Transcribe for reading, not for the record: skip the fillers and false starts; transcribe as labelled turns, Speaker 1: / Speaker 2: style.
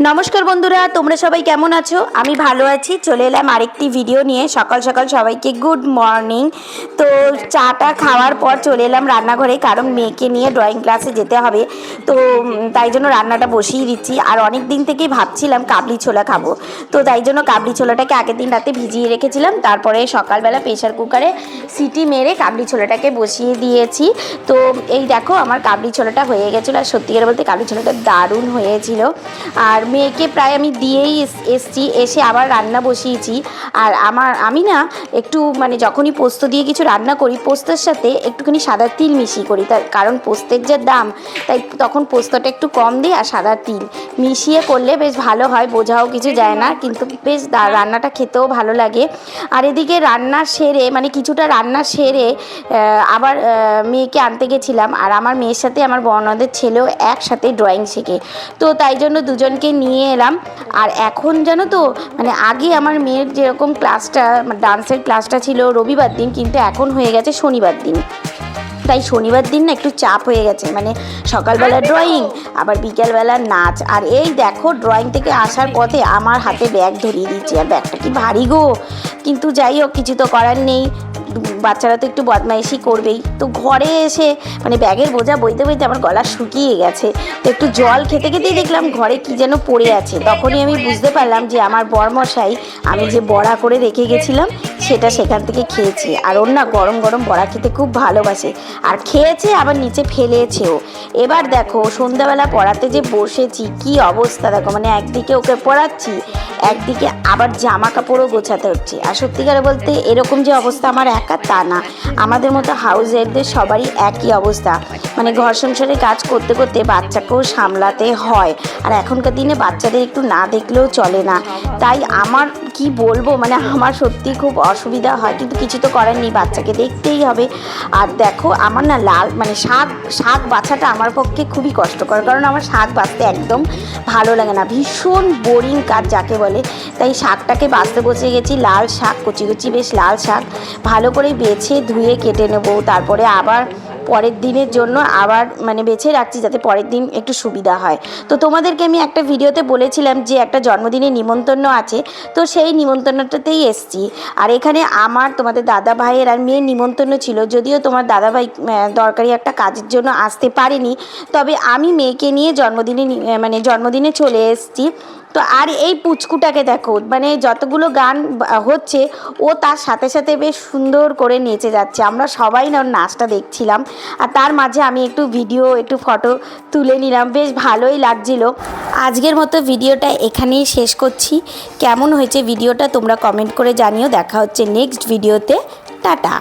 Speaker 1: নমস্কার বন্ধুরা, তোমরা সবাই কেমন আছো? আমি ভালো আছি। চলে এলাম আরেকটি ভিডিও নিয়ে। সকাল সকাল সবাইকে গুড মর্নিং। তো চাটা খাওয়ার পর চলে এলাম রান্নাঘরে, কারণ মেয়েকে নিয়ে ড্রয়িং ক্লাসে যেতে হবে। তো তাই জন্য রান্নাটা বসিয়ে দিচ্ছি। আর অনেক দিন থেকেই ভাবছিলাম কাবলি ছোলা খাবো। তো তাই জন্য কাবলি ছোলাটাকে আগের দিন রাতে ভিজিয়ে রেখেছিলাম। তারপরে সকালবেলা প্রেশার কুকারে সিটি মেরে কাবলি ছোলাটাকে বসিয়ে দিয়েছি। তো এই দেখো আমার কাবলি ছোলাটা হয়ে গেছিলো। আর সত্যিকার বলতে কাবলি ছোলাটা দারুণ হয়েছিল। আর মেয়েকে প্রায় আমি দিয়েই এসছি, এসে আবার রান্না বসিয়েছি। আর আমি না একটু যখনই পোস্ত দিয়ে কিছু রান্না করি, পোস্তের সাথে একটুখানি সাদা তিল মিশিয়ে করি। তার কারণ পোস্তের যে দাম, তাই তখন পোস্তটা একটু কম দিই আর সাদা তিল মিশিয়ে করলে বেশ ভালো হয়। বোঝাও কিছু যায় না, কিন্তু বেশ রান্নাটা খেতেও ভালো লাগে। আর এদিকে রান্না সেরে কিছুটা রান্না সেরে আবার মেয়েকে আনতে গেছিলাম। আর আমার মেয়ের সাথে আমার ননদের ছেলেও একসাথে ড্রয়িং শেখে। তো তাই জন্য দুজনকে নিয়ে এলাম। আর এখন জানো তো আগে আমার মেয়ের যেরকম ক্লাসটা ডান্সের ক্লাসটা ছিল রবিবার দিন, কিন্তু এখন হয়ে গেছে শনিবার দিন। তাই শনিবার দিন না একটু চাপ হয়ে গেছে, সকালবেলা ড্রয়িং, আবার বিকেলবেলা নাচ। আর এই দেখো ড্রয়িং থেকে আসার পথে আমার হাতে ব্যাগ ধরিয়ে দিচ্ছি। আর ব্যাগটা কি ভারী গো, কিন্তু যাই হোক, কিছু তো করার নেই। বাচ্চারা তো একটু বদমাইশি করবেই। তো ঘরে এসে ব্যাগের বোঝা বইতে বইতে আমার গলা শুকিয়ে গেছে। তো একটু জল খেতে খেতেই দেখলাম ঘরে কি যেন পড়ে আছে। তখনই আমি বুঝতে পারলাম যে আমার বরমশাই আমি যে বড়া করে রেখে গেছিলাম সেটা সেখান থেকে খেয়েছে। আর ওর না গরম গরম বড়া খেতে খুব ভালোবাসে, আর খেয়েছে আবার নিচে ফেলেছেও। এবার দেখো সন্ধ্যাবেলা পড়াতে যে বসেছি, কি অবস্থা দেখো, একদিকে ওকে পড়াচ্ছি, একদিকে আবার জামা কাপড়ও গোছাতে হচ্ছে। আর সত্যিকারে বলতে এরকম যে অবস্থা আমার একা তা না, আমাদের মতো হাউস ওয়াইফদের সবারই একই অবস্থা। ঘর সংসারে কাজ করতে করতে বাচ্চাকেও সামলাতে হয়। আর এখনকার দিনে বাচ্চাদের একটু না দেখলেও চলে না। তাই আমার কি বলবো, আমার সত্যি খুব অসুবিধা হয়, কিন্তু কিছু তো করার নেই, বাচ্চাকে দেখতেই হবে। আর দেখো আমার না শাক বাছাটা আমার পক্ষে খুবই কষ্টকর, কারণ আমার শাক বাছতে একদম ভালো লাগে না, ভীষণ বোরিং কাজ যাকে বলে। তাই শাকটাকে বাছতে বসে গেছি। লাল শাক, কচি কচি বেশ লাল শাক, ভালো করে বেছে ধুয়ে কেটে নেবো। তারপরে আবার পরের দিনের জন্য আবার বেছে রাখছি, যাতে পরের দিন একটু সুবিধা হয়। তো তোমাদেরকে আমি একটা ভিডিওতে বলেছিলাম যে একটা জন্মদিনের নিমন্ত্রণ আছে, তো সেই নিমন্ত্রণটাতেই এসছি। আর এখানে তোমাদের দাদা ভাইয়ের আর মেয়ের নিমন্ত্রণ ছিল। যদিও তোমার দাদা ভাই দরকারি একটা কাজের জন্য আসতে পারেনি, তবে আমি মেয়েকে নিয়ে জন্মদিনে চলে এসছি। তো আর এই পুচকুটাকে দেখো, যতগুলো গান হচ্ছে ও তার সাথে সাথে বেশ সুন্দর করে নেচে যাচ্ছে। আমরা সবাই না ওর নাচটা দেখছিলাম, আর তার মাঝে আমি একটু ভিডিও একটু ফটো তুলে নিলাম, বেশ ভালোই লাগছিল। আজকের মতো ভিডিওটা এখানেই শেষ করছি। কেমন হয়েছে ভিডিওটা তোমরা কমেন্ট করে জানিও। দেখা হচ্ছে নেক্সট ভিডিওতে। টাটা।